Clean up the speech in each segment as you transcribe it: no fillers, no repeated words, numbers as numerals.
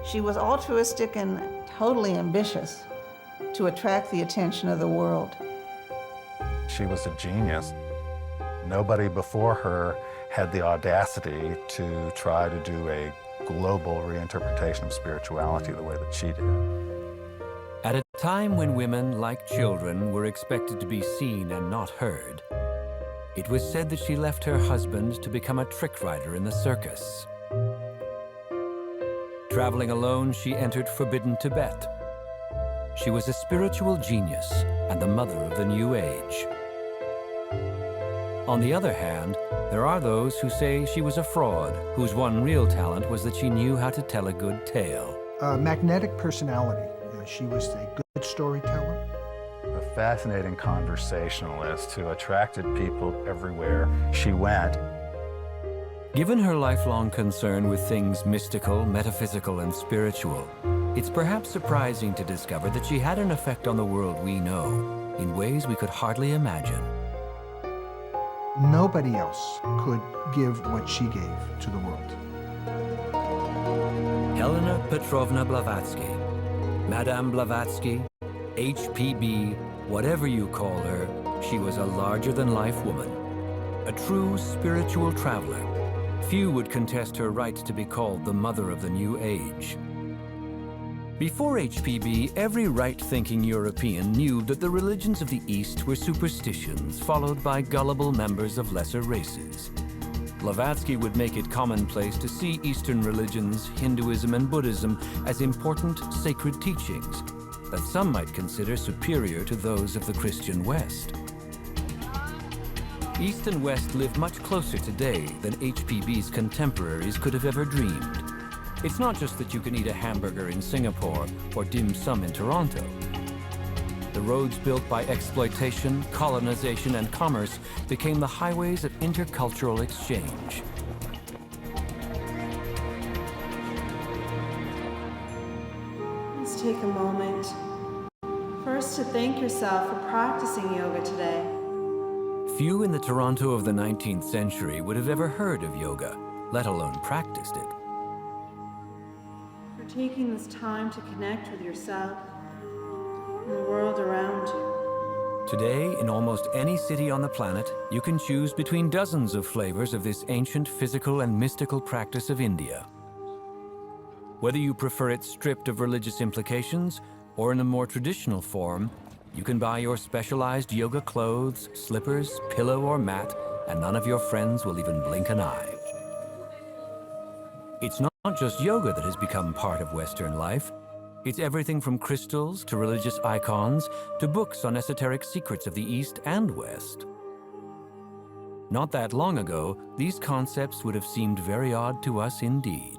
She was altruistic and totally ambitious to attract the attention of the world. She was a genius. Nobody before her had the audacity to try to do a global reinterpretation of spirituality the way that she did. At a time when women, like children, were expected to be seen and not heard, it was said that she left her husband to become a trick rider in the circus. Traveling alone, she entered forbidden Tibet. She was a spiritual genius and the mother of the New Age. On the other hand, there are those who say she was a fraud, whose one real talent was that she knew how to tell a good tale. Magnetic personality. She was a good storyteller. A fascinating conversationalist who attracted people everywhere she went. Given her lifelong concern with things mystical, metaphysical, and spiritual, it's perhaps surprising to discover that she had an effect on the world we know in ways we could hardly imagine. Nobody else could give what she gave to the world. Helena Petrovna Blavatsky, Madame Blavatsky, H.P.B, whatever you call her, she was a larger-than-life woman, a true spiritual traveler. Few would contest her right to be called the mother of the New Age. Before H.P.B, every right-thinking European knew that the religions of the East were superstitions followed by gullible members of lesser races. Blavatsky would make it commonplace to see Eastern religions, Hinduism and Buddhism, as important sacred teachings that some might consider superior to those of the Christian West. East and West live much closer today than H.P.B's contemporaries could have ever dreamed. It's not just that you can eat a hamburger in Singapore or dim sum in Toronto. The roads built by exploitation, colonization, and commerce became the highways of intercultural exchange. Let's take a moment. First, to thank yourself for practicing yoga today. Few in the Toronto of the 19th century would have ever heard of yoga, let alone practiced it. For taking this time to connect with yourself and the world around you. Today, in almost any city on the planet, you can choose between dozens of flavors of this ancient physical and mystical practice of India. Whether you prefer it stripped of religious implications or in a more traditional form, you can buy your specialized yoga clothes, slippers, pillow, or mat, and none of your friends will even blink an eye. It's not just yoga that has become part of Western life. It's everything from crystals to religious icons to books on esoteric secrets of the East and West. Not that long ago, these concepts would have seemed very odd to us indeed.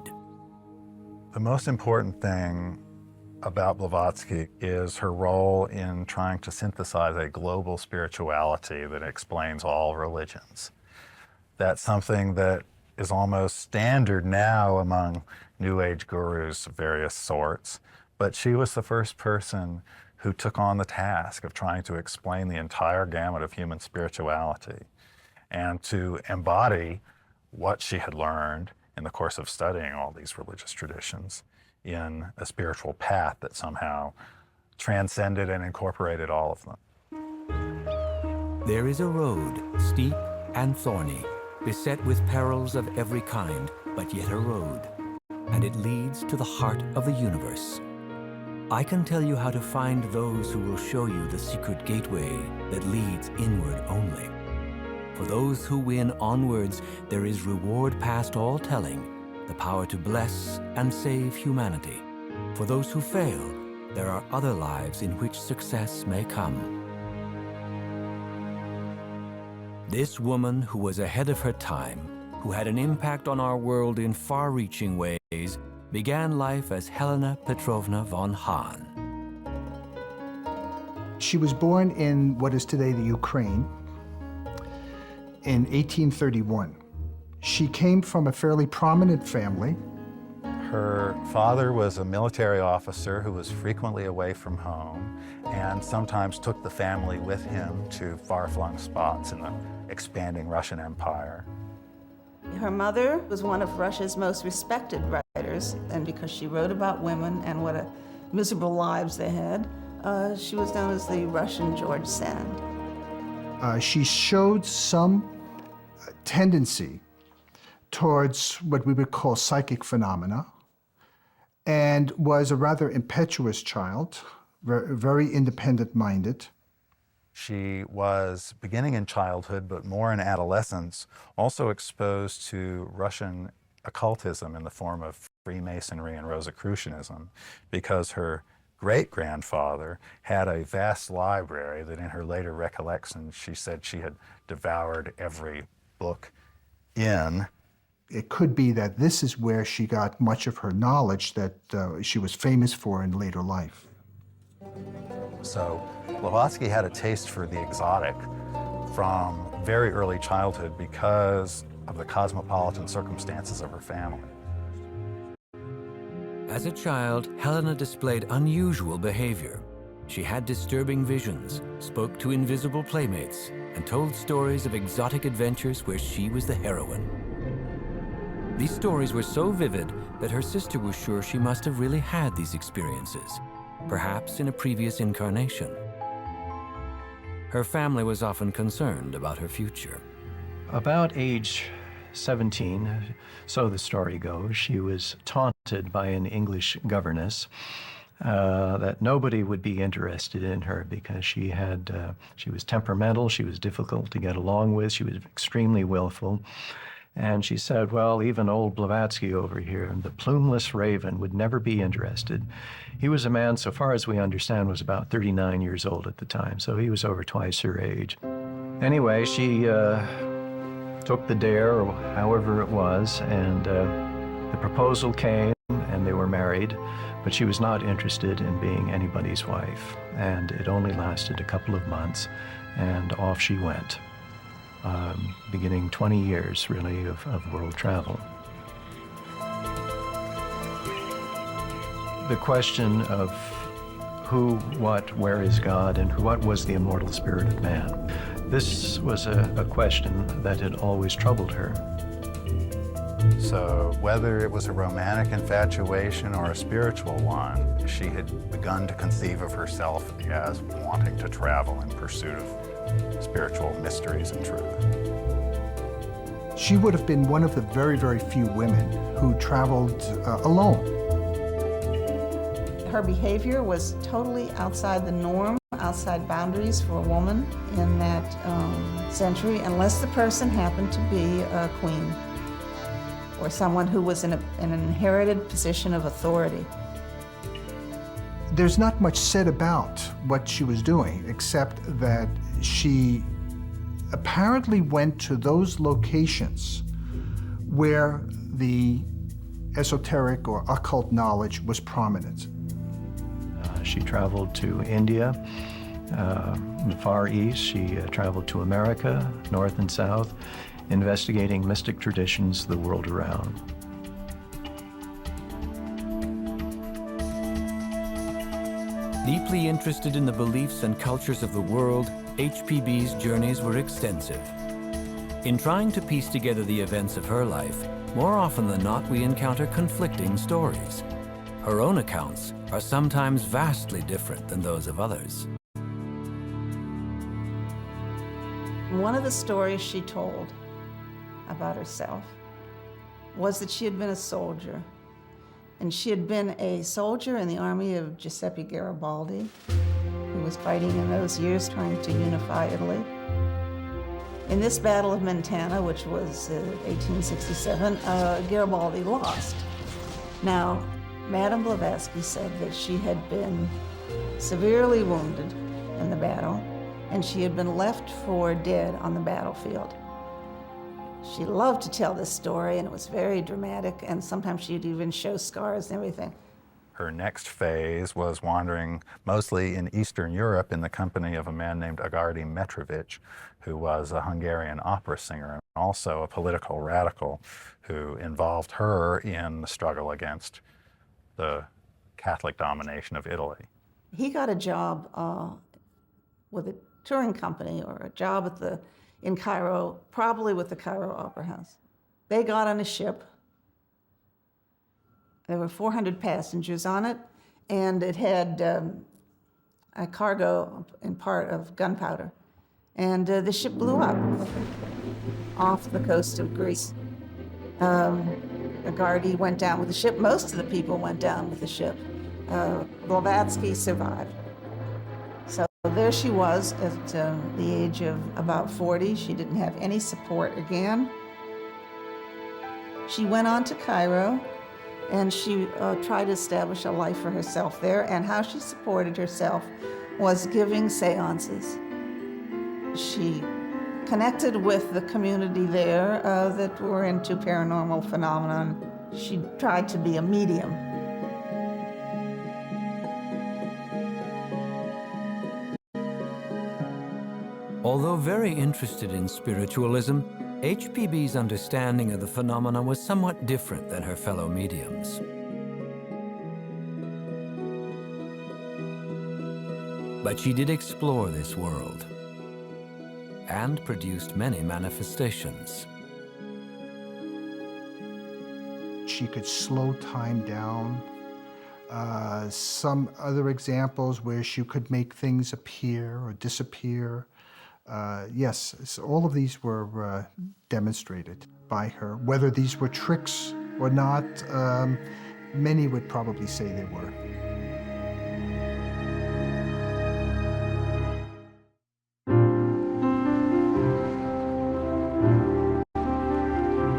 The most important thing about Blavatsky is her role in trying to synthesize a global spirituality that explains all religions. That's something that is almost standard now among New Age gurus of various sorts, but she was the first person who took on the task of trying to explain the entire gamut of human spirituality and to embody what she had learned in the course of studying all these religious traditions in a spiritual path that somehow transcended and incorporated all of them. There is a road, steep and thorny, beset with perils of every kind, but yet a road, and it leads to the heart of the universe. I can tell you how to find those who will show you the secret gateway that leads inward only. For those who win onwards, there is reward past all telling, the power to bless and save humanity. For those who fail, there are other lives in which success may come. This woman who was ahead of her time, who had an impact on our world in far-reaching ways, began life as Helena Petrovna von Hahn. She was born in what is today the Ukraine in 1831. She came from a fairly prominent family. Her father was a military officer who was frequently away from home and sometimes took the family with him to far-flung spots in the expanding Russian Empire. Her mother was one of Russia's most respected writers, and because she wrote about women and what a miserable lives they had, she was known as the Russian George Sand. She showed some tendency towards what we would call psychic phenomena, and was a rather impetuous child, very independent-minded. She was, beginning in childhood, but more in adolescence, also exposed to Russian occultism in the form of Freemasonry and Rosicrucianism, because her great-grandfather had a vast library that in her later recollections she said she had devoured every book in. It could be that this is where she got much of her knowledge that she was famous for in later life. So Blavatsky had a taste for the exotic from very early childhood because of the cosmopolitan circumstances of her family. As a child, Helena displayed unusual behavior. She had disturbing visions, spoke to invisible playmates, and told stories of exotic adventures where she was the heroine. These stories were so vivid that her sister was sure she must have really had these experiences, perhaps in a previous incarnation. Her family was often concerned about her future. About age 17, so the story goes, she was taunted by an English governess that nobody would be interested in her because she was temperamental, she was difficult to get along with, she was extremely willful. And she said, well, even old Blavatsky over here, the plumeless raven, would never be interested. He was a man, so far as we understand, was about 39 years old at the time, so he was over twice her age. Anyway, she took the dare, or however it was, and the proposal came, and they were married, but she was not interested in being anybody's wife. And it only lasted a couple of months, and off she went. Beginning 20 years, really, of world travel. The question of who, what, where is God, and what was the immortal spirit of man? This was a question that had always troubled her. So whether it was a romantic infatuation or a spiritual one, she had begun to conceive of herself as wanting to travel in pursuit of spiritual mysteries and truth. She would have been one of the very, very few women who traveled alone. Her behavior was totally outside the norm, outside boundaries for a woman in that century, unless the person happened to be a queen or someone who was in an inherited position of authority. There's not much said about what she was doing, except that she apparently went to those locations where the esoteric or occult knowledge was prominent. She traveled to India, the Far East. She traveled to America, North and South, investigating mystic traditions the world around. Deeply interested in the beliefs and cultures of the world, H.P.B's journeys were extensive. In trying to piece together the events of her life, more often than not we encounter conflicting stories. Her own accounts are sometimes vastly different than those of others. One of the stories she told about herself was that she had been a soldier. And she had been a soldier in the army of Giuseppe Garibaldi, who was fighting in those years trying to unify Italy. In this Battle of Mentana, which was 1867, Garibaldi lost. Now, Madame Blavatsky said that she had been severely wounded in the battle, and she had been left for dead on the battlefield. She loved to tell this story, and it was very dramatic, and sometimes she'd even show scars and everything. Her next phase was wandering mostly in Eastern Europe in the company of a man named Agárdi Mitrović, who was a Hungarian opera singer and also a political radical who involved her in the struggle against the Catholic domination of Italy. He got a job with a touring company or a job in Cairo, probably with the Cairo Opera House. They got on a ship. There were 400 passengers on it, and it had a cargo in part of gunpowder. And the ship blew up off the coast of Greece. Agardie went down with the ship. Most of the people went down with the ship. Blavatsky survived. So there she was at the age of about 40. She didn't have any support again. She went on to Cairo, and she tried to establish a life for herself there, and how she supported herself was giving seances. She connected with the community there that were into paranormal phenomena. She tried to be a medium. Although very interested in spiritualism, H.P.B's understanding of the phenomena was somewhat different than her fellow mediums. But she did explore this world and produced many manifestations. She could slow time down. Some other examples where she could make things appear or disappear. Yes, so all of these were demonstrated by her. Whether these were tricks or not, many would probably say they were.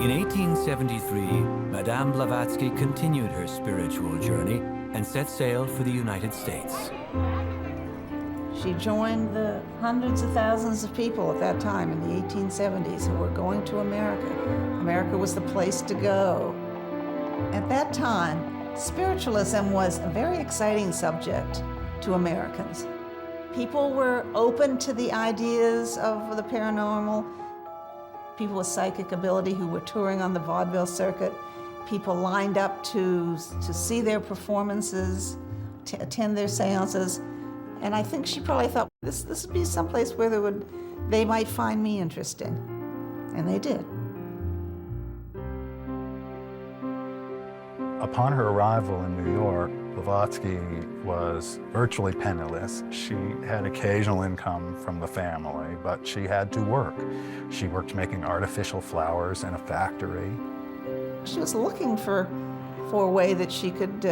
In 1873, Madame Blavatsky continued her spiritual journey and set sail for the United States. She joined the hundreds of thousands of people at that time in the 1870s who were going to America. America was the place to go. At that time, spiritualism was a very exciting subject to Americans. People were open to the ideas of the paranormal. People with psychic ability who were touring on the vaudeville circuit. People lined up to see their performances, to attend their seances. And I think she probably thought, this would be someplace where they might find me interesting. And they did. Upon her arrival in New York, Blavatsky was virtually penniless. She had occasional income from the family, but she had to work. She worked making artificial flowers in a factory. She was looking for a way that she could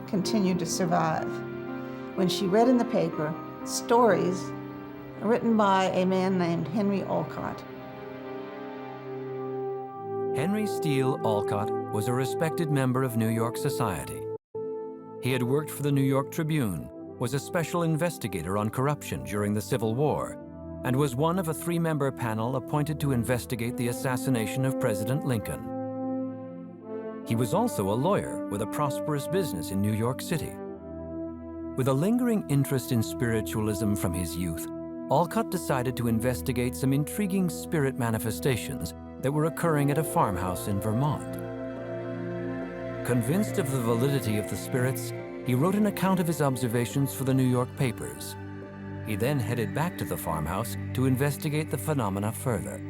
continue to survive. When she read in the paper stories written by a man named Henry Olcott. Henry Steele Olcott was a respected member of New York society. He had worked for the New York Tribune, was a special investigator on corruption during the Civil War, and was one of a 3-member panel appointed to investigate the assassination of President Lincoln. He was also a lawyer with a prosperous business in New York City. With a lingering interest in spiritualism from his youth, Olcott decided to investigate some intriguing spirit manifestations that were occurring at a farmhouse in Vermont. Convinced of the validity of the spirits, he wrote an account of his observations for the New York papers. He then headed back to the farmhouse to investigate the phenomena further.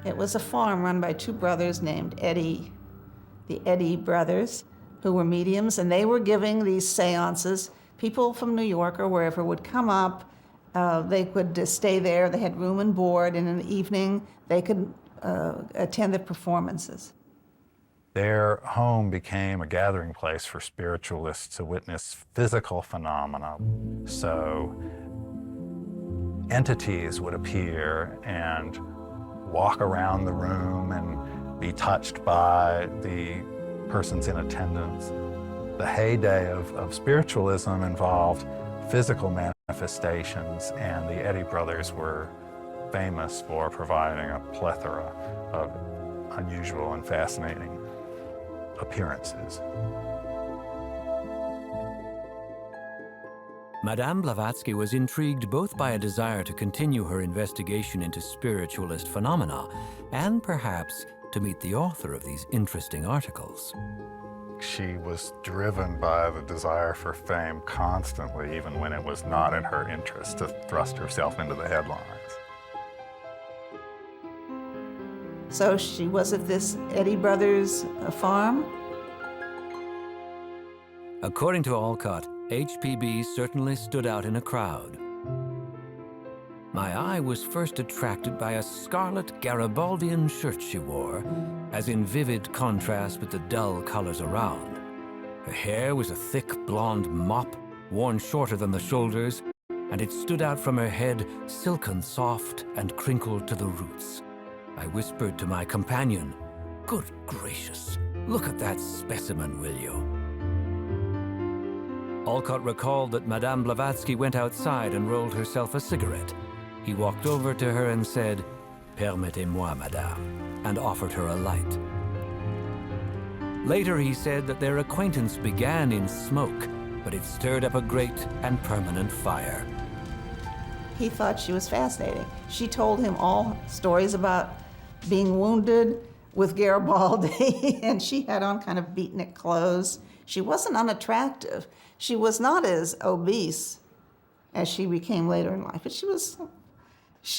It was a farm run by 2 brothers named Eddie, the Eddy brothers, who were mediums, and they were giving these seances. People from New York or wherever would come up. They could stay there. They had room and board, and in the evening they could attend the performances. Their home became a gathering place for spiritualists to witness physical phenomena. So entities would appear and walk around the room and be touched by the persons in attendance. The heyday of spiritualism involved physical manifestations, and the Eddy brothers were famous for providing a plethora of unusual and fascinating appearances. Madame Blavatsky was intrigued both by a desire to continue her investigation into spiritualist phenomena and perhaps to meet the author of these interesting articles. She was driven by the desire for fame constantly, even when it was not in her interest to thrust herself into the headlines. So she was at this Eddy Brothers farm. According to Alcott, H.P.B. certainly stood out in a crowd. My eye was first attracted by a scarlet Garibaldian shirt she wore, as in vivid contrast with the dull colors around. Her hair was a thick blonde mop, worn shorter than the shoulders, and it stood out from her head, silken soft and crinkled to the roots. I whispered to my companion, "Good gracious, look at that specimen, will you?" Alcott recalled that Madame Blavatsky went outside and rolled herself a cigarette. He walked over to her and said, "Permettez-moi, madame," and offered her a light. Later he said that their acquaintance began in smoke, but it stirred up a great and permanent fire. He thought she was fascinating. She told him all stories about being wounded with Garibaldi, and she had on kind of beatnik clothes. She wasn't unattractive. She was not as obese as she became later in life, but she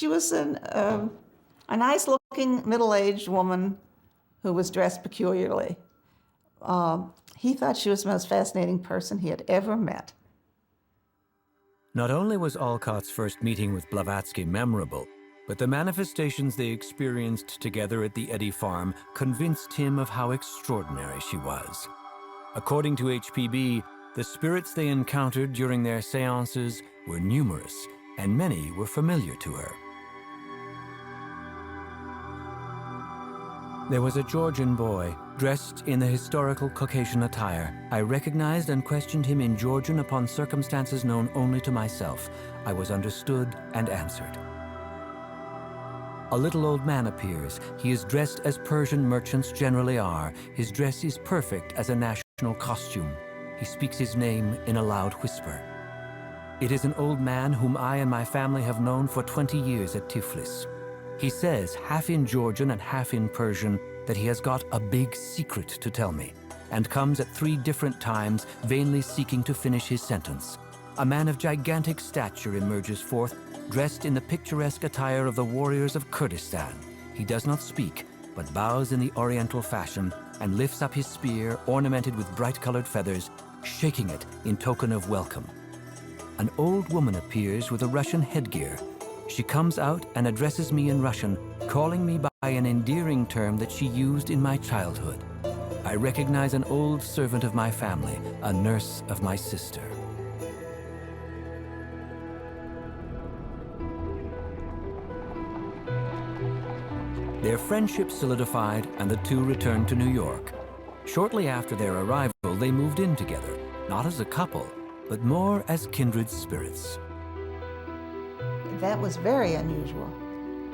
was a nice-looking middle-aged woman who was dressed peculiarly. He thought she was the most fascinating person he had ever met. Not only was Alcott's first meeting with Blavatsky memorable, but the manifestations they experienced together at the Eddy farm convinced him of how extraordinary she was. According to H.P.B., the spirits they encountered during their seances were numerous, and many were familiar to her. There was a Georgian boy, dressed in the historical Caucasian attire. I recognized and questioned him in Georgian upon circumstances known only to myself. I was understood and answered. A little old man appears. He is dressed as Persian merchants generally are. His dress is perfect as a national costume. He speaks his name in a loud whisper. It is an old man whom I and my family have known for 20 years at Tiflis. He says, half in Georgian and half in Persian, that he has got a big secret to tell me, and comes at 3 different times, vainly seeking to finish his sentence. A man of gigantic stature emerges forth, dressed in the picturesque attire of the warriors of Kurdistan. He does not speak, but bows in the Oriental fashion, and lifts up his spear, ornamented with bright-colored feathers, shaking it in token of welcome. An old woman appears with a Russian headgear. She comes out and addresses me in Russian, calling me by an endearing term that she used in my childhood. I recognize an old servant of my family, a nurse of my sister. Their friendship solidified, and the two returned to New York. Shortly after their arrival, they moved in together, not as a couple, but more as kindred spirits. That was very unusual.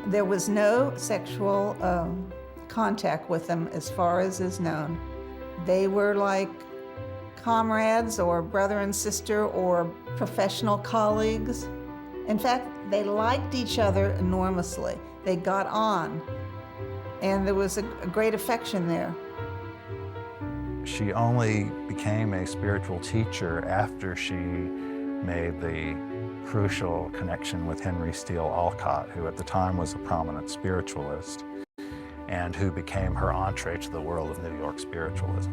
There was no sexual contact with them as far as is known. They were like comrades or brother and sister or professional colleagues. In fact, they liked each other enormously. They got on, and there was a great affection there. She only became a spiritual teacher after she made the crucial connection with Henry Steele Alcott, who at the time was a prominent spiritualist, and who became her entree to the world of New York spiritualism.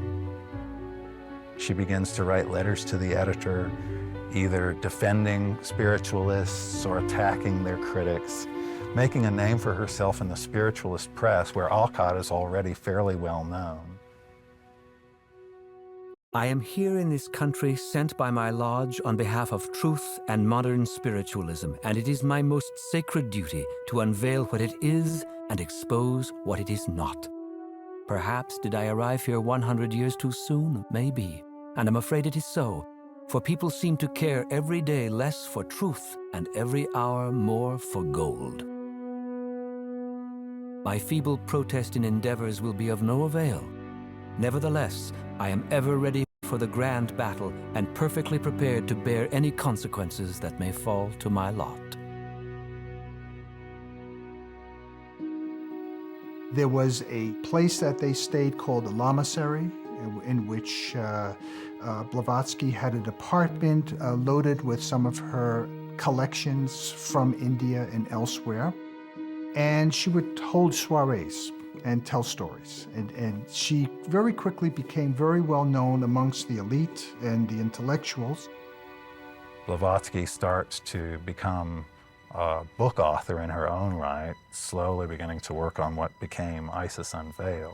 She begins to write letters to the editor, either defending spiritualists or attacking their critics, making a name for herself in the spiritualist press, where Alcott is already fairly well known. I am here in this country sent by my lodge on behalf of truth and modern spiritualism, and it is my most sacred duty to unveil what it is and expose what it is not. Perhaps did I arrive here 100 years too soon? Maybe. And I'm afraid it is so, for people seem to care every day less for truth and every hour more for gold. My feeble protest in endeavors will be of no avail. Nevertheless, I am ever ready for the grand battle and perfectly prepared to bear any consequences that may fall to my lot. There was a place that they stayed called the Lamasery, in which Blavatsky had an apartment loaded with some of her collections from India and elsewhere. And she would hold soirees. and tell stories. And she very quickly became very well known amongst the elite and the intellectuals. Blavatsky starts to become a book author in her own right, slowly beginning to work on what became Isis Unveiled.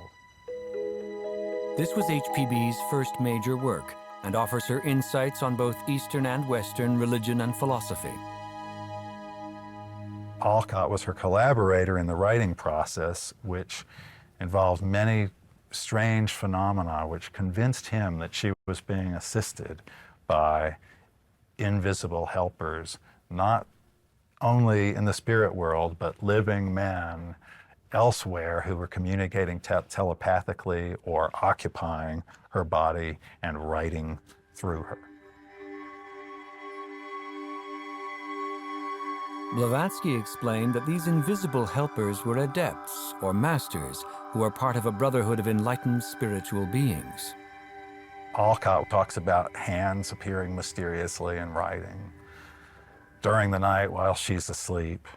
This was H.P.B.'s first major work and offers her insights on both Eastern and Western religion and philosophy. Alcott was her collaborator in the writing process, which involved many strange phenomena which convinced him that she was being assisted by invisible helpers, not only in the spirit world, but living men elsewhere who were communicating telepathically or occupying her body and writing through her. Blavatsky explained that these invisible helpers were adepts or masters who are part of a brotherhood of enlightened spiritual beings. Alcott talks about hands appearing mysteriously in writing during the night while she's asleep.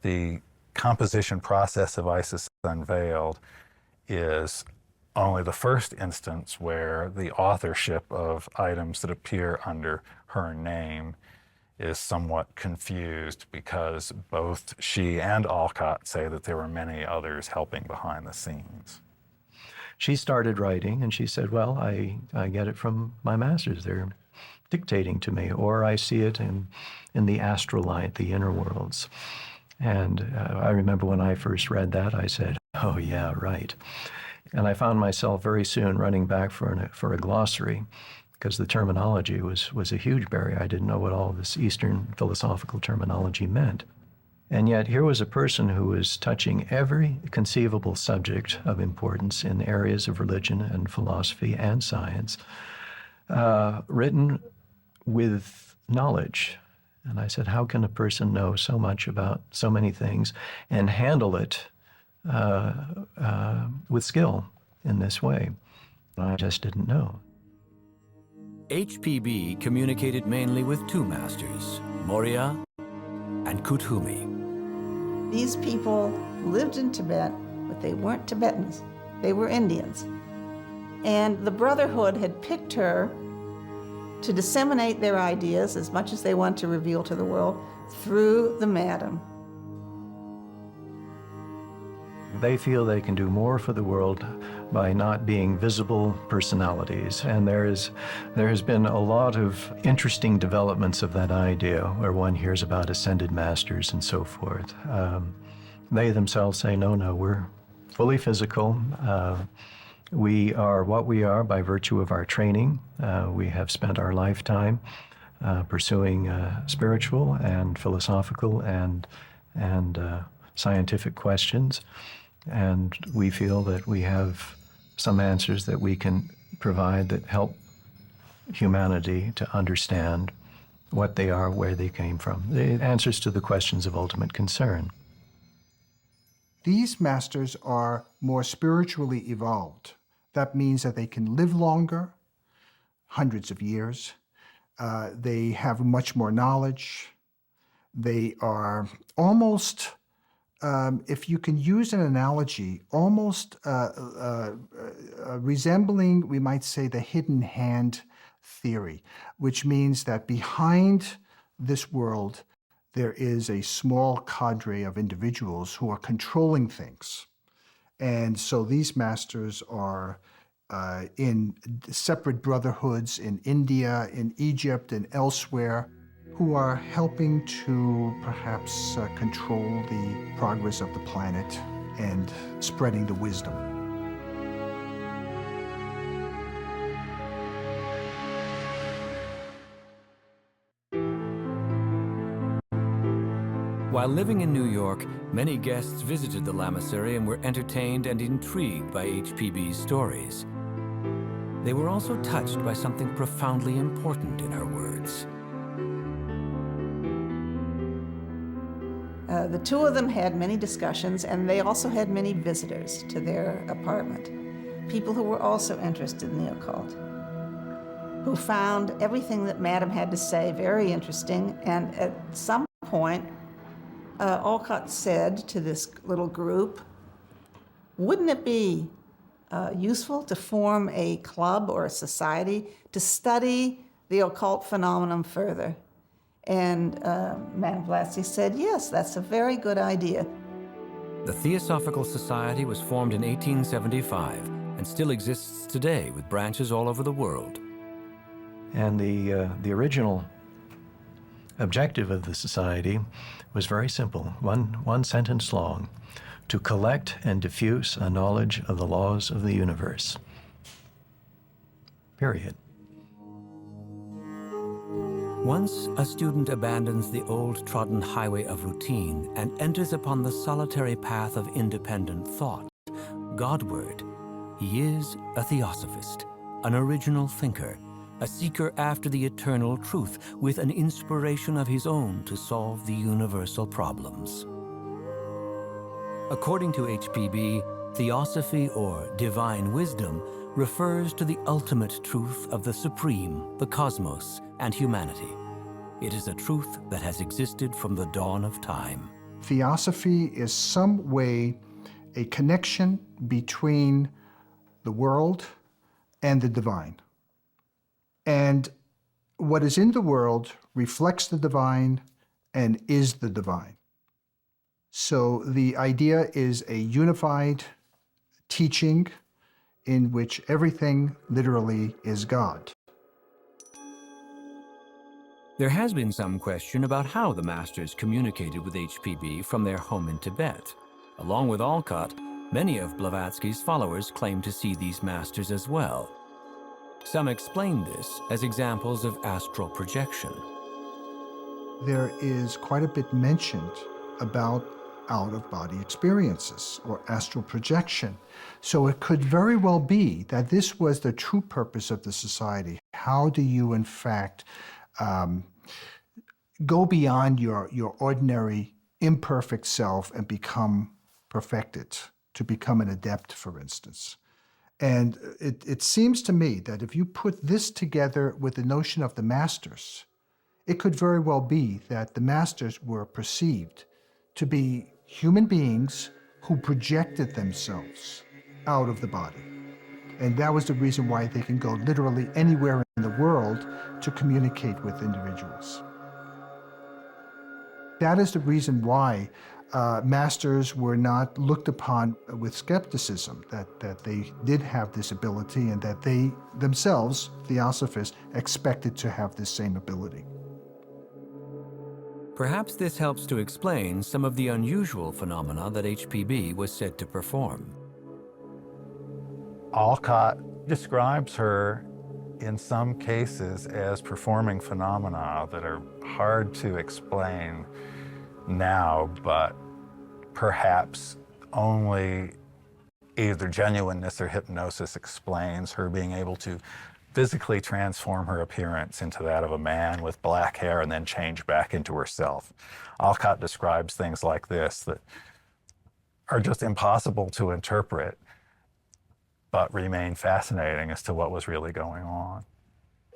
The composition process of Isis Unveiled is only the first instance where the authorship of items that appear under her name is somewhat confused, because both she and Alcott say that there were many others helping behind the scenes. She started writing and she said, well, I get it from my masters. They're dictating to me, or I see it in the astral light, the inner worlds. And I remember when I first read that, I said, oh yeah, right. And I found myself very soon running back for a glossary, because the terminology was a huge barrier. I didn't know what all this Eastern philosophical terminology meant. And yet here was a person who was touching every conceivable subject of importance in areas of religion and philosophy and science, written with knowledge. And I said, how can a person know so much about so many things and handle it with skill in this way? I just didn't know. H.P.B. communicated mainly with two masters, Moria and Kuthumi. These people lived in Tibet, but they weren't Tibetans. They were Indians. And the Brotherhood had picked her to disseminate their ideas as much as they want to reveal to the world through the madam. They feel they can do more for the world by not being visible personalities. And there has been a lot of interesting developments of that idea, where one hears about ascended masters and so forth. They themselves say, no, we're fully physical. We are what we are by virtue of our training. We have spent our lifetime pursuing spiritual and philosophical and scientific questions. And we feel that we have some answers that we can provide that help humanity to understand what they are, where they came from, the answers to the questions of ultimate concern. These masters are more spiritually evolved. That means that they can live longer, hundreds of years. They have much more knowledge. They are almost, if you can use an analogy, almost resembling, we might say, the hidden hand theory, which means that behind this world, there is a small cadre of individuals who are controlling things. And so these masters are in separate brotherhoods in India, in Egypt, and elsewhere, who are helping to perhaps control the progress of the planet and spreading the wisdom. While living in New York, many guests visited the lamasery and were entertained and intrigued by H.P.B's stories. They were also touched by something profoundly important in her words. The two of them had many discussions, and they also had many visitors to their apartment, people who were also interested in the occult, who found everything that Madame had to say very interesting. And at some point, Alcott said to this little group, wouldn't it be useful to form a club or a society to study the occult phenomenon further? And Madame Blavatsky said, yes, that's a very good idea. The Theosophical Society was formed in 1875 and still exists today with branches all over the world. And the original objective of the society was very simple, one sentence long: to collect and diffuse a knowledge of the laws of the universe. Period. Once a student abandons the old trodden highway of routine and enters upon the solitary path of independent thought, Godward, he is a theosophist, an original thinker, a seeker after the eternal truth with an inspiration of his own to solve the universal problems. According to H.P.B, Theosophy, or divine wisdom, refers to the ultimate truth of the supreme, the cosmos, and humanity. It is a truth that has existed from the dawn of time. Theosophy is some way a connection between the world and the divine. And what is in the world reflects the divine and is the divine. So the idea is a unified teaching in which everything literally is God. There has been some question about how the masters communicated with H.P.B from their home in Tibet. Along with Alcott, many of Blavatsky's followers claim to see these masters as well. Some explain this as examples of astral projection. There is quite a bit mentioned about out-of-body experiences or astral projection. So it could very well be that this was the true purpose of the society. How do you, in fact, go beyond your ordinary imperfect self and become perfected, to become an adept, for instance? And it seems to me that if you put this together with the notion of the masters, it could very well be that the masters were perceived to be human beings who projected themselves out of the body. And that was the reason why they can go literally anywhere in the world to communicate with individuals. That is the reason why masters were not looked upon with skepticism, that they did have this ability and that they themselves, Theosophists, expected to have this same ability. Perhaps this helps to explain some of the unusual phenomena that H.P.B was said to perform. Alcott describes her in some cases as performing phenomena that are hard to explain now, but perhaps only either genuineness or hypnosis explains her being able to physically transform her appearance into that of a man with black hair and then change back into herself. Alcott describes things like this that are just impossible to interpret, but remain fascinating as to what was really going on.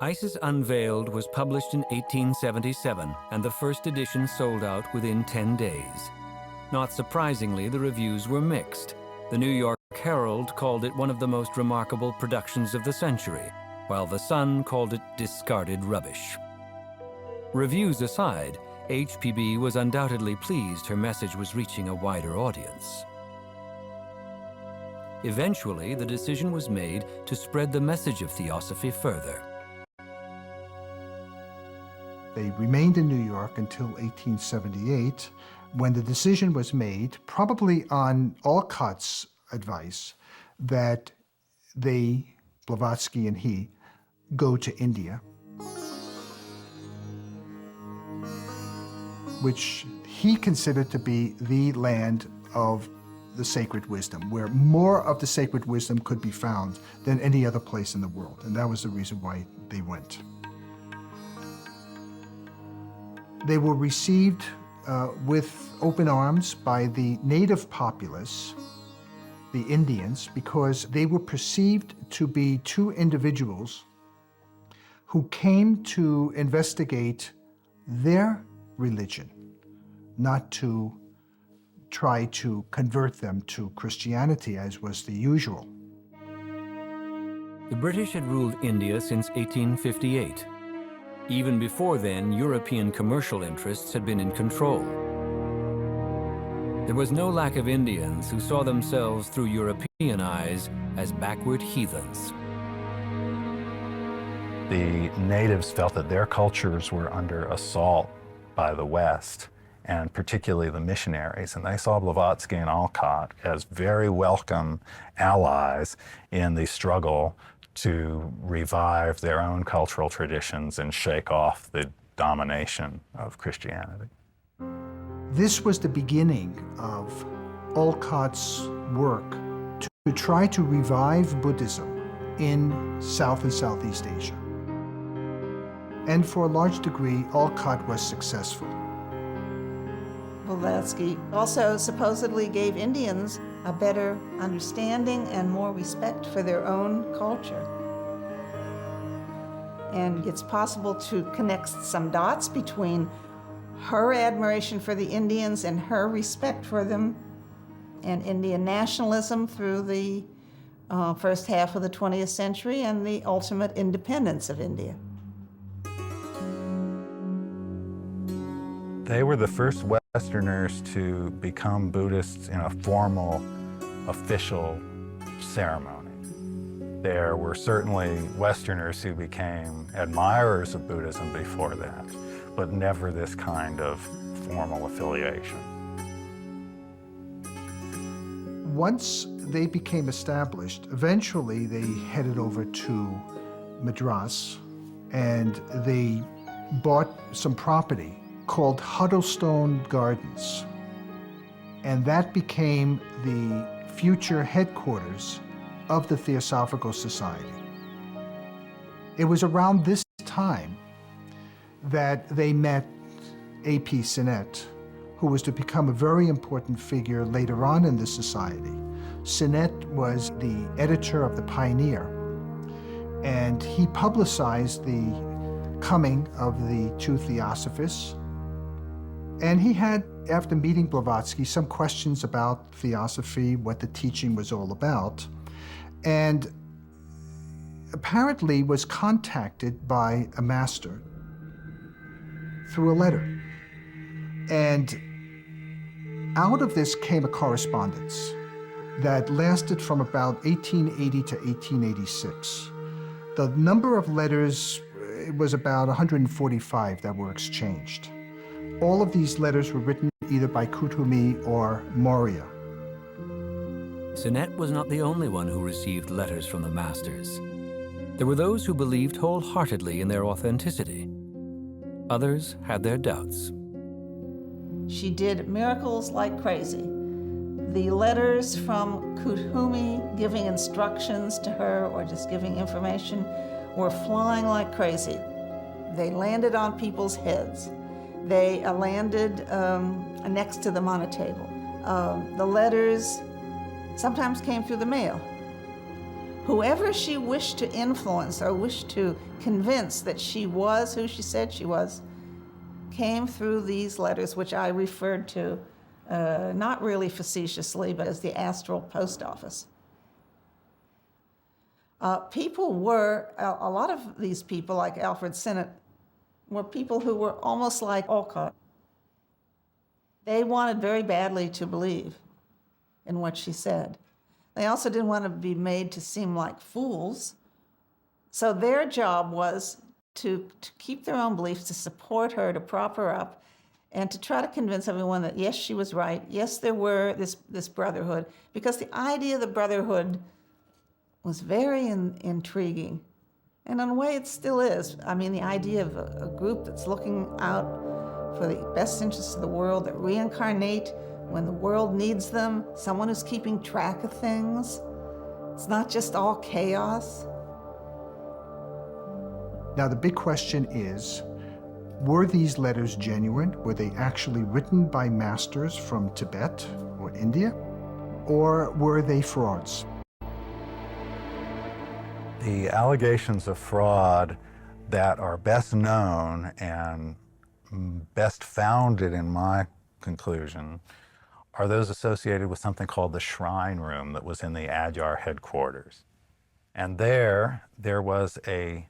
Isis Unveiled was published in 1877, and the first edition sold out within 10 days. Not surprisingly, the reviews were mixed. The New York Herald called it one of the most remarkable productions of the century, while the Sun called it discarded rubbish. Reviews aside, H.P.B was undoubtedly pleased her message was reaching a wider audience. Eventually, the decision was made to spread the message of Theosophy further. They remained in New York until 1878, when the decision was made, probably on Alcott's advice, that they, Blavatsky and he, go to India, which he considered to be the land of the sacred wisdom, where more of the sacred wisdom could be found than any other place in the world. And that was the reason why they went. They were received with open arms by the native populace, the Indians, because they were perceived to be two individuals who came to investigate their religion, not to try to convert them to Christianity, as was the usual. The British had ruled India since 1858. Even before then, European commercial interests had been in control. There was no lack of Indians who saw themselves through European eyes as backward heathens. The natives felt that their cultures were under assault by the West, and particularly the missionaries, and they saw Blavatsky and Alcott as very welcome allies in the struggle to revive their own cultural traditions and shake off the domination of Christianity. This was the beginning of Alcott's work to try to revive Buddhism in South and Southeast Asia. And for a large degree, Alcott was successful. Blavatsky also supposedly gave Indians a better understanding and more respect for their own culture. And it's possible to connect some dots between her admiration for the Indians and her respect for them, and Indian nationalism through the first half of the 20th century and the ultimate independence of India. They were the first Westerners to become Buddhists in a formal, official ceremony. There were certainly Westerners who became admirers of Buddhism before that, but never this kind of formal affiliation. Once they became established, eventually they headed over to Madras and they bought some property called Huddlestone Gardens. And that became the future headquarters of the Theosophical Society. It was around this time that they met A.P. Sinnett, who was to become a very important figure later on in the society. Sinnett was the editor of the Pioneer, and he publicized the coming of the two Theosophists. And he had, after meeting Blavatsky, some questions about Theosophy, what the teaching was all about, and apparently was contacted by a master through a letter. And out of this came a correspondence that lasted from about 1880 to 1886. The number of letters, it was about 145 that were exchanged. All of these letters were written either by Kuthumi or Maurya. Sinnett was not the only one who received letters from the masters. There were those who believed wholeheartedly in their authenticity. Others had their doubts. She did miracles like crazy. The letters from Kuthumi giving instructions to her or just giving information were flying like crazy. They landed on people's heads. They landed next to them on a table. The letters sometimes came through the mail. Whoever she wished to influence or wished to convince that she was who she said she was came through these letters, which I referred to, not really facetiously, but as the astral post office. People were, a lot of these people, like Alfred Sinnett, were people who were almost like Alcott. They wanted very badly to believe in what she said. They also didn't want to be made to seem like fools. So their job was to keep their own beliefs, to support her, to prop her up, and to try to convince everyone that, yes, she was right. Yes, there were this brotherhood, because the idea of the brotherhood was very intriguing. And in a way, it still is. I mean, the idea of a group that's looking out for the best interests of the world, that reincarnate when the world needs them, someone who's keeping track of things. It's not just all chaos. Now, the big question is, were these letters genuine? Were they actually written by masters from Tibet or India? Or were they frauds? The allegations of fraud that are best known and best founded in my conclusion are those associated with something called the shrine room that was in the Adyar headquarters. And there was a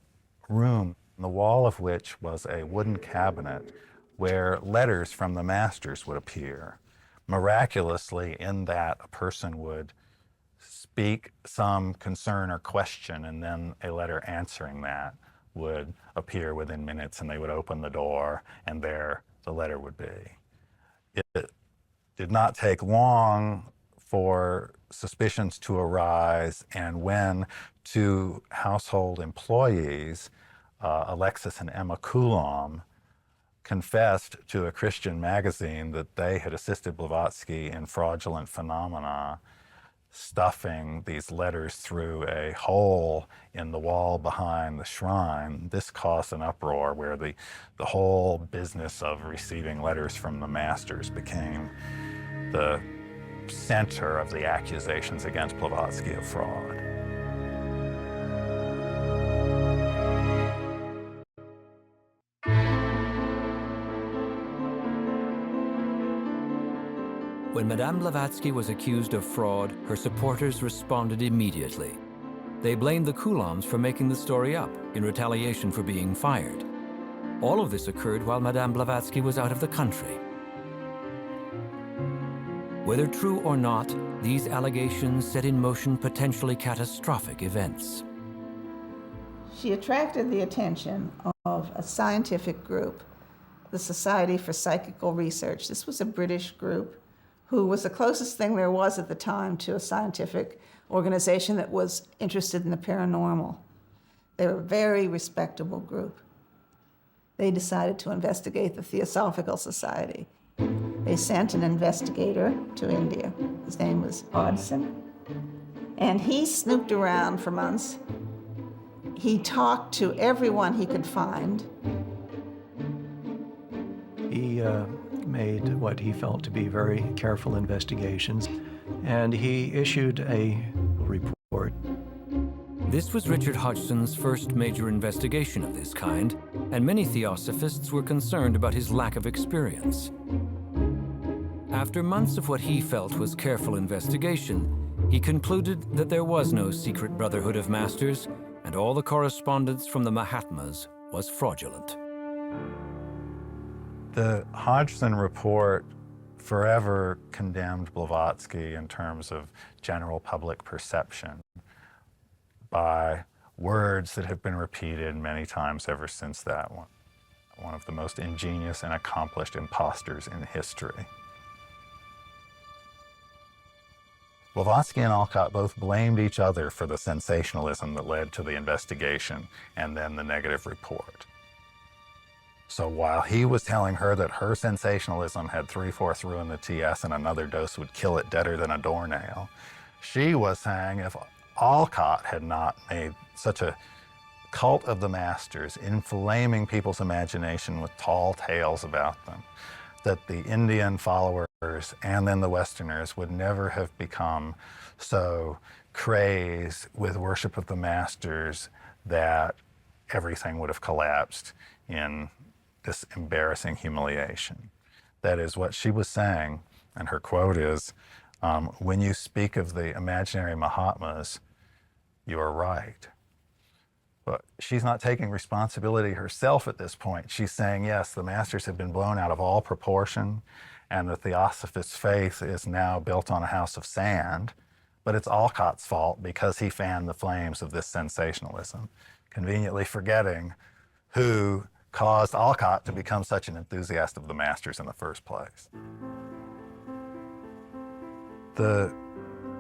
room, the wall of which was a wooden cabinet where letters from the masters would appear. Miraculously, in that, a person would speak some concern or question, and then a letter answering that would appear within minutes, and they would open the door, and there the letter would be. It did not take long for suspicions to arise, and when two household employees, Alexis and Emma Coulomb, confessed to a Christian magazine that they had assisted Blavatsky in fraudulent phenomena, stuffing these letters through a hole in the wall behind the shrine. This caused an uproar where the whole business of receiving letters from the masters became the center of the accusations against Blavatsky of fraud. When Madame Blavatsky was accused of fraud, her supporters responded immediately. They blamed the Coulombs for making the story up in retaliation for being fired. All of this occurred while Madame Blavatsky was out of the country. Whether true or not, these allegations set in motion potentially catastrophic events. She attracted the attention of a scientific group, the Society for Psychical Research. This was a British group who was the closest thing there was at the time to a scientific organization that was interested in the paranormal. They were a very respectable group. They decided to investigate the Theosophical Society. They sent an investigator to India. His name was Hodgson, and he snooped around for months. He talked to everyone he could find. He made what he felt to be very careful investigations, and he issued a report. This was Richard Hodgson's first major investigation of this kind, and many theosophists were concerned about his lack of experience. After months of what he felt was careful investigation, he concluded that there was no secret brotherhood of masters, and all the correspondence from the Mahatmas was fraudulent. The Hodgson report forever condemned Blavatsky in terms of general public perception by words that have been repeated many times ever since that one. One of the most ingenious and accomplished imposters in history. Blavatsky and Alcott both blamed each other for the sensationalism that led to the investigation and then the negative report. So while he was telling her that her sensationalism had 3/4 ruined the TS and another dose would kill it deader than a doornail, she was saying if Alcott had not made such a cult of the masters, inflaming people's imagination with tall tales about them, that the Indian followers and then the Westerners would never have become so crazed with worship of the masters that everything would have collapsed in this embarrassing humiliation. That is what she was saying, and her quote is, when you speak of the imaginary Mahatmas, you are right. But she's not taking responsibility herself at this point. She's saying, yes, the masters have been blown out of all proportion, and the Theosophist faith is now built on a house of sand, but it's Alcott's fault because he fanned the flames of this sensationalism, conveniently forgetting who caused Alcott to become such an enthusiast of the masters in the first place. The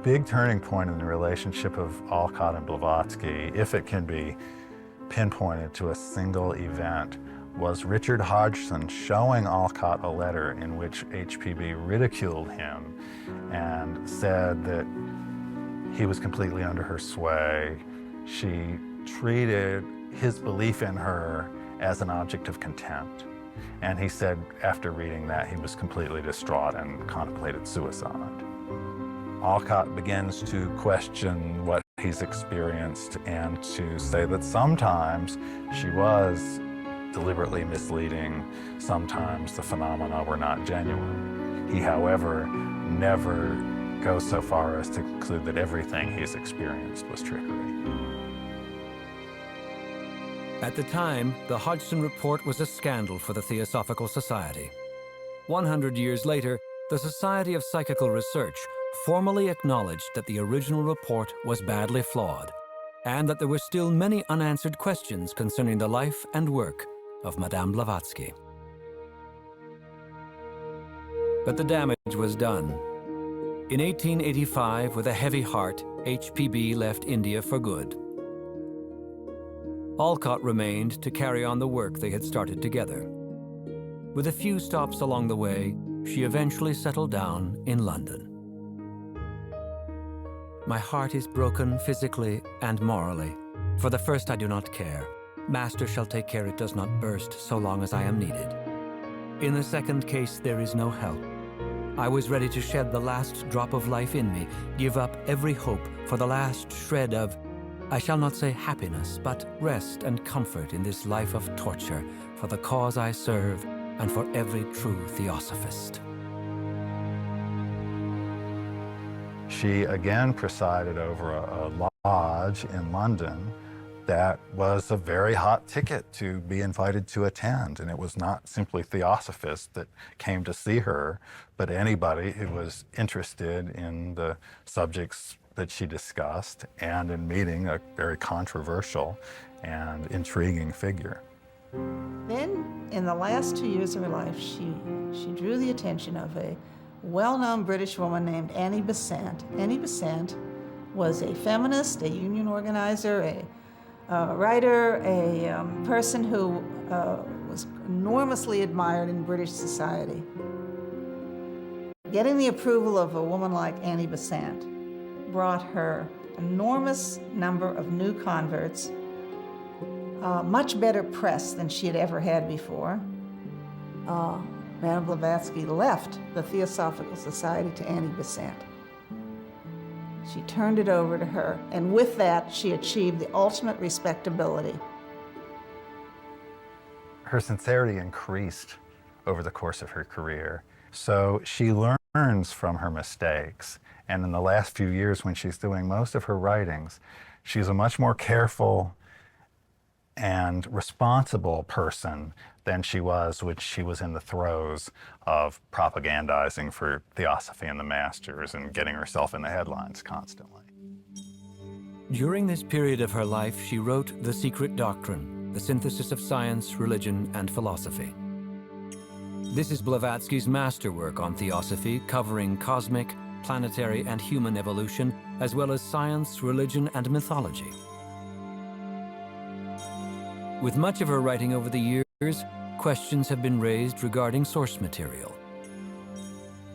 big turning point in the relationship of Alcott and Blavatsky, if it can be pinpointed to a single event, was Richard Hodgson showing Alcott a letter in which H.P.B. ridiculed him and said that he was completely under her sway. She treated his belief in her as an object of contempt. And he said after reading that he was completely distraught and contemplated suicide. Alcott begins to question what he's experienced and to say that sometimes she was deliberately misleading, sometimes the phenomena were not genuine. He, however, never goes so far as to conclude that everything he's experienced was trickery. At the time, the Hodgson Report was a scandal for the Theosophical Society. 100 years later, the Society of Psychical Research formally acknowledged that the original report was badly flawed, and that there were still many unanswered questions concerning the life and work of Madame Blavatsky. But the damage was done. In 1885, with a heavy heart, H.P.B. left India for good. Alcott remained to carry on the work they had started together. With a few stops along the way, she eventually settled down in London. My heart is broken physically and morally. For the first I do not care. Master shall take care it does not burst so long as I am needed. In the second case, there is no help. I was ready to shed the last drop of life in me, give up every hope for the last shred of, I shall not say happiness, but rest and comfort in this life of torture for the cause I serve and for every true theosophist. She again presided over a lodge in London that was a very hot ticket to be invited to attend. And it was not simply theosophists that came to see her, but anybody who was interested in the subjects that she discussed and in meeting a very controversial and intriguing figure. Then, in the last 2 years of her life, she drew the attention of a well-known British woman named Annie Besant. Annie Besant was a feminist, a union organizer, a writer, a person who was enormously admired in British society. Getting the approval of a woman like Annie Besant brought her enormous number of new converts, much better press than she had ever had before. Madame Blavatsky left the Theosophical Society to Annie Besant. She turned it over to her, and with that, she achieved the ultimate respectability. Her sincerity increased over the course of her career. So she learns from her mistakes. And in the last few years, when she's doing most of her writings, she's a much more careful and responsible person than she was when she was in the throes of propagandizing for Theosophy and the Masters and getting herself in the headlines constantly. During this period of her life, she wrote The Secret Doctrine, the synthesis of science, religion, and philosophy. This is Blavatsky's masterwork on Theosophy, covering cosmic, planetary, and human evolution, as well as science, religion, and mythology. With much of her writing over the years, questions have been raised regarding source material.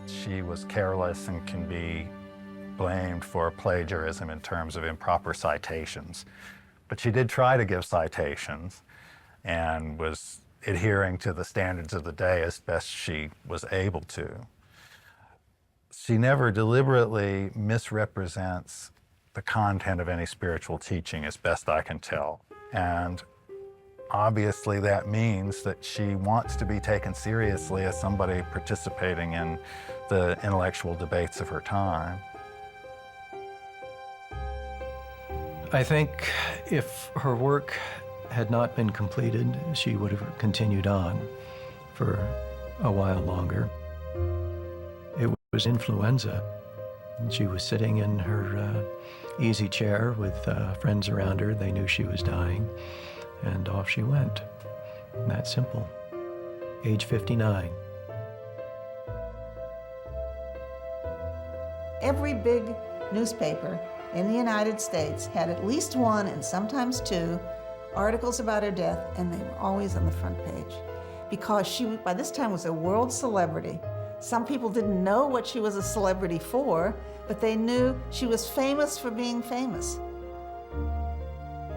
She was careless and can be blamed for plagiarism in terms of improper citations. But she did try to give citations and was adhering to the standards of the day as best she was able to. She never deliberately misrepresents the content of any spiritual teaching, as best I can tell. And obviously that means that she wants to be taken seriously as somebody participating in the intellectual debates of her time. I think if her work had not been completed, she would have continued on for a while longer. It was influenza. She was sitting in her easy chair with friends around her. They knew she was dying, and off she went. That simple. Age 59. Every big newspaper in the United States had at least one, and sometimes two, articles about her death, and they were always on the front page. Because she, by this time, was a world celebrity. Some people didn't know what she was a celebrity for, but they knew she was famous for being famous.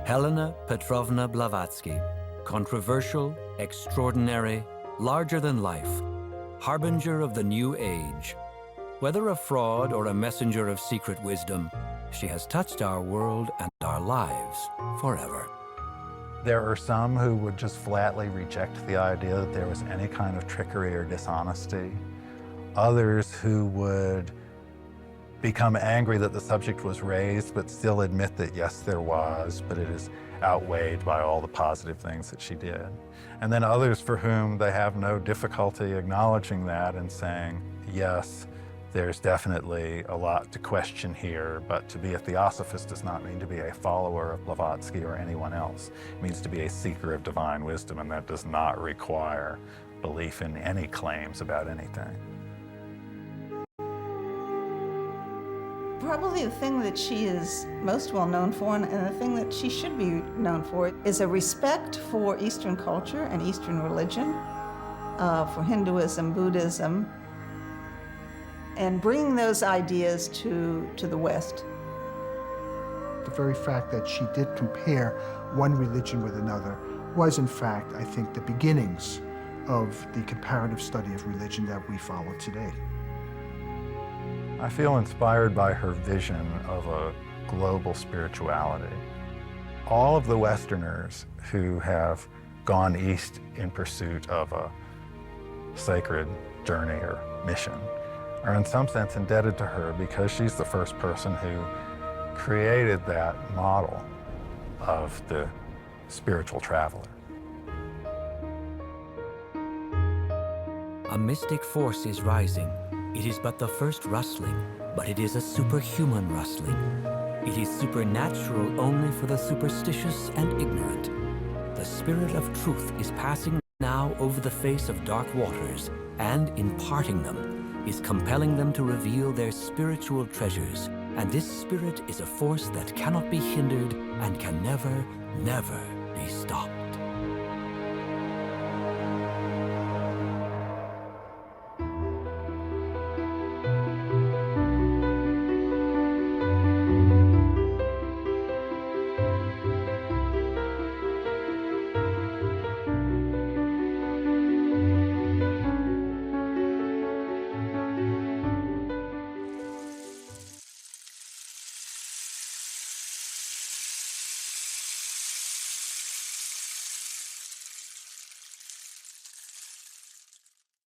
Helena Petrovna Blavatsky, controversial, extraordinary, larger than life, harbinger of the new age. Whether a fraud or a messenger of secret wisdom, she has touched our world and our lives forever. There are some who would just flatly reject the idea that there was any kind of trickery or dishonesty others who would become angry that the subject was raised, but still admit that yes, there was, but it is outweighed by all the positive things that she did. And then others for whom they have no difficulty acknowledging that and saying, yes, there's definitely a lot to question here, but to be a Theosophist does not mean to be a follower of Blavatsky or anyone else. It means to be a seeker of divine wisdom, and that does not require belief in any claims about anything. Probably the thing that she is most well known for, and the thing that she should be known for, is a respect for Eastern culture and Eastern religion, for Hinduism, Buddhism, and bringing those ideas to the West. The very fact that she did compare one religion with another was, in fact, I think, the beginnings of the comparative study of religion that we follow today. I feel inspired by her vision of a global spirituality. All of the Westerners who have gone east in pursuit of a sacred journey or mission are in some sense indebted to her because she's the first person who created that model of the spiritual traveler. A mystic force is rising. It is but the first rustling, but it is a superhuman rustling. It is supernatural only for the superstitious and ignorant. The spirit of truth is passing now over the face of dark waters, and in parting them, is compelling them to reveal their spiritual treasures. And this spirit is a force that cannot be hindered and can never, never be stopped.